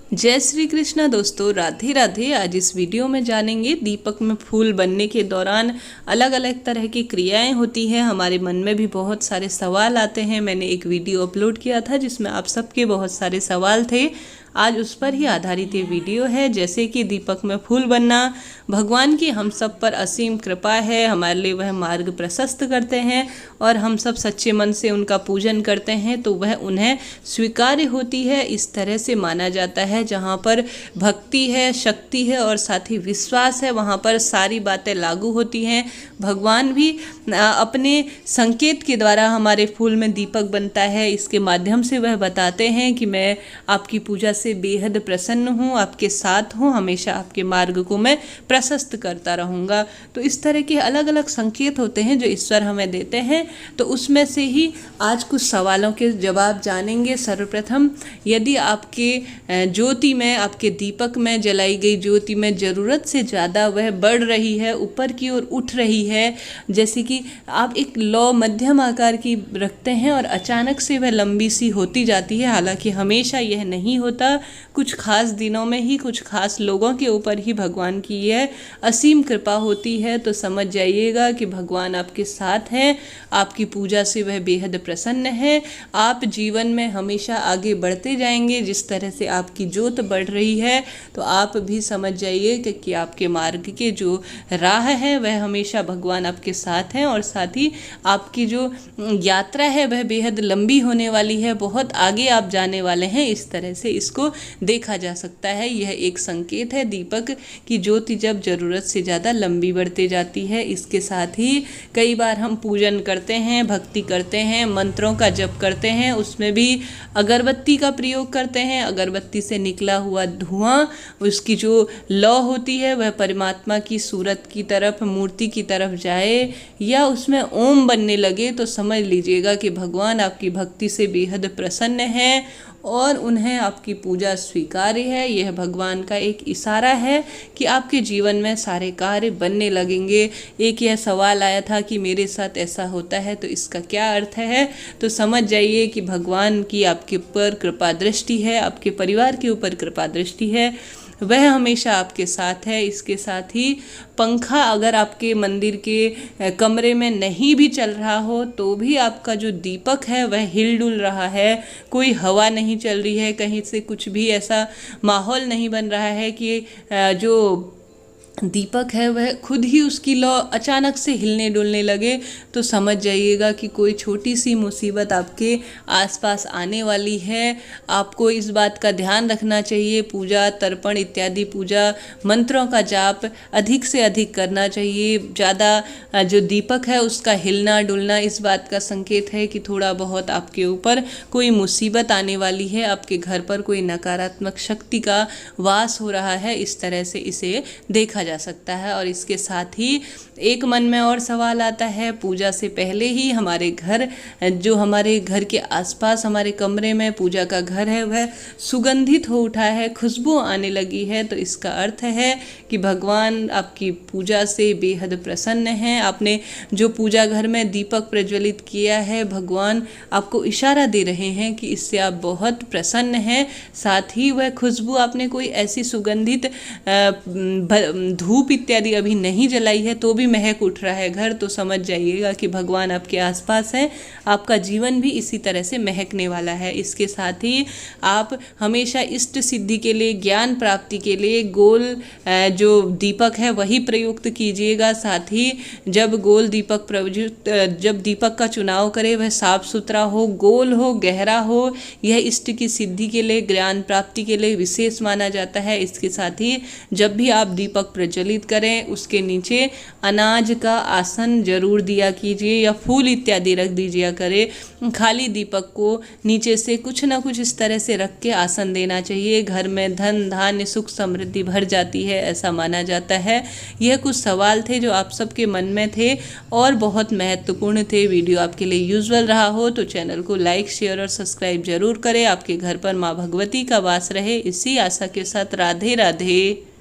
जय श्री कृष्णा दोस्तों, राधे राधे। आज इस वीडियो में जानेंगे दीपक में फूल बनने के दौरान अलग अलग तरह की क्रियाएं होती हैं। हमारे मन में भी बहुत सारे सवाल आते हैं। मैंने एक वीडियो अपलोड किया था जिसमें आप सबके बहुत सारे सवाल थे। आज उस पर ही आधारित ये वीडियो है। जैसे कि दीपक में फूल बनना, भगवान की हम सब पर असीम कृपा है, हमारे लिए वह मार्ग प्रशस्त करते हैं और हम सब सच्चे मन से उनका पूजन करते हैं तो वह उन्हें स्वीकार्य होती है। इस तरह से माना जाता है जहाँ पर भक्ति है, शक्ति है और साथ ही विश्वास है, वहाँ पर सारी बातें लागू होती हैं। भगवान भी अपने संकेत के द्वारा हमारे फूल में दीपक बनता है, इसके माध्यम से वह बताते हैं कि मैं आपकी पूजा से बेहद प्रसन्न हूँ, आपके साथ हूँ, हमेशा आपके मार्ग को मैं प्रशस्त करता रहूँगा। तो इस तरह के अलग अलग संकेत होते हैं जो ईश्वर हमें देते हैं। तो उसमें से ही आज कुछ सवालों के जवाब जानेंगे। सर्वप्रथम, यदि आपके ज्योति में, आपके दीपक में जलाई गई ज्योति में ज़रूरत से ज़्यादा वह बढ़ रही है, ऊपर की ओर उठ रही है, जैसे कि आप एक लौ मध्यम आकार की रखते हैं और अचानक से वह लंबी सी होती जाती है, हालांकि हमेशा यह नहीं होता, कुछ खास दिनों में ही कुछ खास लोगों के ऊपर ही भगवान की यह असीम कृपा होती है, तो समझ जाइएगा कि भगवान आपके साथ हैं, आपकी पूजा से वह बेहद प्रसन्न है। आप जीवन में हमेशा आगे बढ़ते जाएंगे। जिस तरह से आपकी ज्योत बढ़ रही है तो आप भी समझ जाइए कि आपके मार्ग के जो राह है वह हमेशा भगवान आपके साथ हैं और साथ ही आपकी जो यात्रा है वह बेहद लंबी होने वाली है, बहुत आगे आप जाने वाले हैं। इस तरह से इसको देखा जा सकता है। यह एक संकेत है दीपक की ज्योति जब ज़रूरत से ज़्यादा लंबी बढ़ती जाती है। इसके साथ ही कई बार हम पूजन करते हैं, भक्ति करते हैं, मंत्रों का जप करते हैं, उसमें भी अगरबत्ती का प्रयोग करते हैं। अगरबत्ती से निकला हुआ धुआं, उसकी जो लौ होती है वह परमात्मा की सूरत की तरफ, मूर्ति की तरफ जाए या उसमें ओम बनने लगे तो समझ लीजिएगा कि भगवान आपकी भक्ति से बेहद प्रसन्न है और उन्हें आपकी पूजा स्वीकार्य है। यह भगवान का एक इशारा है कि आपके जीवन में सारे कार्य बनने लगेंगे। एक यह सवाल आया था कि मेरे साथ ऐसा होता है तो इसका क्या अर्थ है, तो समझ जाइए कि भगवान की आपके ऊपर कृपा दृष्टि है, आपके परिवार के ऊपर कृपा दृष्टि है, वह हमेशा आपके साथ है। इसके साथ ही पंखा अगर आपके मंदिर के कमरे में नहीं भी चल रहा हो तो भी आपका जो दीपक है वह हिल डुल रहा है, कोई हवा नहीं चल रही है, कहीं से कुछ भी ऐसा माहौल नहीं बन रहा है कि जो दीपक है वह खुद ही उसकी लौ अचानक से हिलने डुलने लगे, तो समझ जाइएगा कि कोई छोटी सी मुसीबत आपके आसपास आने वाली है। आपको इस बात का ध्यान रखना चाहिए। पूजा, तर्पण इत्यादि पूजा मंत्रों का जाप अधिक से अधिक करना चाहिए। ज़्यादा जो दीपक है उसका हिलना डुलना इस बात का संकेत है कि थोड़ा बहुत आपके ऊपर कोई मुसीबत आने वाली है, आपके घर पर कोई नकारात्मक शक्ति का वास हो रहा है। इस तरह से इसे देखा जा सकता है। और इसके साथ ही एक मन में और सवाल आता है, पूजा से पहले ही हमारे घर, जो हमारे घर के आसपास हमारे कमरे में पूजा का घर है वह सुगंधित हो उठा है, खुशबू आने लगी है, तो इसका अर्थ है कि भगवान आपकी पूजा से बेहद प्रसन्न हैं। आपने जो पूजा घर में दीपक प्रज्वलित किया है, भगवान आपको इशारा दे रहे हैं कि इससे आप बहुत प्रसन्न हैं। साथ ही वह खुशबू, आपने कोई ऐसी सुगंधित धूप इत्यादि अभी नहीं जलाई है तो भी महक उठ रहा है घर, तो समझ जाइएगा कि भगवान आपके आसपास हैं, आपका जीवन भी इसी तरह से महकने वाला है। इसके साथ ही आप हमेशा इष्ट सिद्धि के लिए, ज्ञान प्राप्ति के लिए गोल जो दीपक है वही प्रयुक्त कीजिएगा। साथ ही जब गोल दीपक जब दीपक का चुनाव करें वह साफ सुथरा हो, गोल हो, गहरा हो। यह इष्ट की सिद्धि के लिए, ज्ञान प्राप्ति के लिए विशेष माना जाता है। इसके साथ ही जब भी आप दीपक प्रज्वलित करें उसके नीचे अनाज का आसन जरूर दिया कीजिए या फूल इत्यादि रख दीजिए करें। खाली दीपक को नीचे से कुछ ना कुछ इस तरह से रख के आसन देना चाहिए। घर में धन धान्य सुख समृद्धि भर जाती है, ऐसा माना जाता है। यह कुछ सवाल थे जो आप सबके मन में थे और बहुत महत्वपूर्ण थे। वीडियो आपके लिए यूजफुल रहा हो तो चैनल को लाइक, शेयर और सब्सक्राइब जरूर करें। आपके घर पर माँ भगवती का वास रहे, इसी आशा के साथ राधे राधे।